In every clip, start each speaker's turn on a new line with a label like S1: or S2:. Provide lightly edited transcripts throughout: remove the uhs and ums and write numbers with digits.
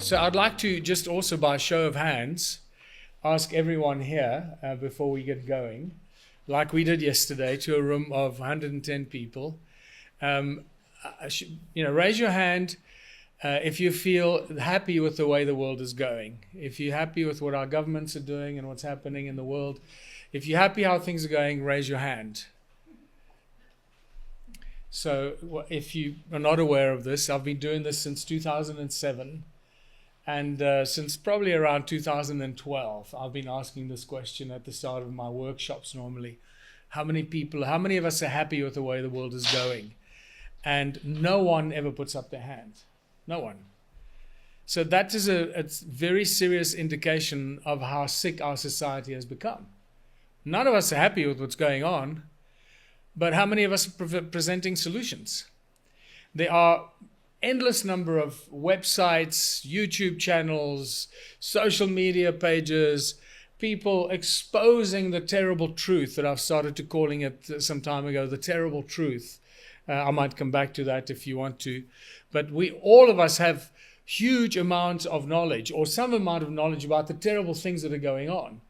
S1: So I'd like to just also, by show of hands, ask everyone here before we get going, like we did yesterday to a room of 110 people. Raise your hand if you feel happy with the way the world is going. If you're happy with what our governments are doing and what's happening in the world. If you're happy how things are going, raise your hand. So if you are not aware of this, I've been doing this since 2007. And since probably around 2012, I've been asking this question at the start of my workshops normally. How many of us are happy with the way the world is going? And no one ever puts up their hand. No one. So that is a very serious indication of how sick our society has become. None of us are happy with what's going on, but how many of us are presenting solutions? There are endless number of websites, YouTube channels, social media pages, people exposing the terrible truth that I've started to calling it some time ago, the terrible truth. I might come back to that if you want to. But all of us have huge amounts of knowledge or some amount of knowledge about the terrible things that are going on.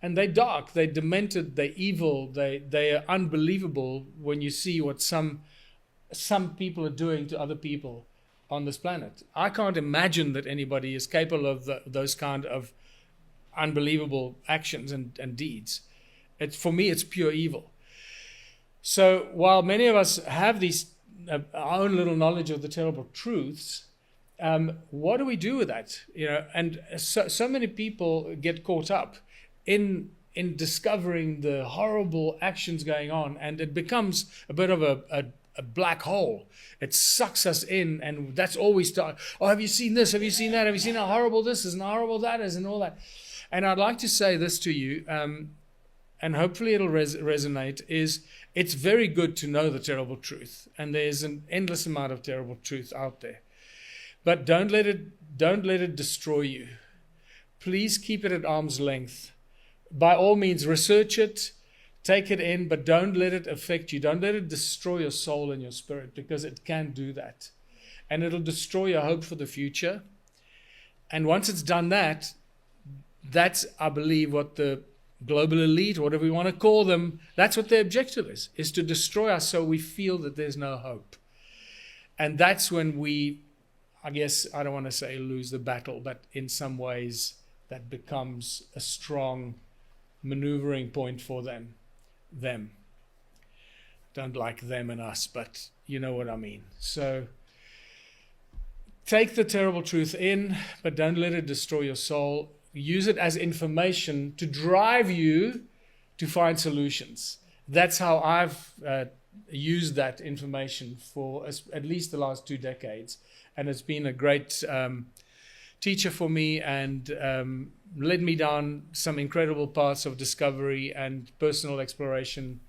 S1: And they're dark, they're demented, they're evil, they are unbelievable when you see what some people are doing to other people on this planet. I can't imagine that anybody is capable of those kind of unbelievable actions and deeds. For me, it's pure evil. So while many of us have these our own little knowledge of the terrible truths, what do we do with that? And so many people get caught up in discovering the horrible actions going on, and it becomes a bit of a black hole. It sucks us in, and that's all we start. Oh, have you seen this? Have you seen that? Have you seen how horrible this is and how horrible that is and all that? And I'd like to say this to you, and hopefully it'll resonate, is it's very good to know the terrible truth, and there's an endless amount of terrible truth out there. But don't let it destroy you. Please keep it at arm's length. By all means, research it, take it in, but don't let it affect you. Don't let it destroy your soul and your spirit, because it can do that. And it'll destroy your hope for the future. And once it's done that, that's, I believe, what the global elite, whatever we want to call them, that's what their objective is to destroy us so we feel that there's no hope. And that's when we, I guess, I don't want to say lose the battle, but in some ways that becomes a strong maneuvering point for them. Don't like them and us, but you know what I mean. So take the terrible truth in, but don't let it destroy your soul. Use it as information to drive you to find solutions. That's how I've used that information for at least the last 2 decades. And it's been a great teacher for me, and led me down some incredible paths of discovery and personal exploration.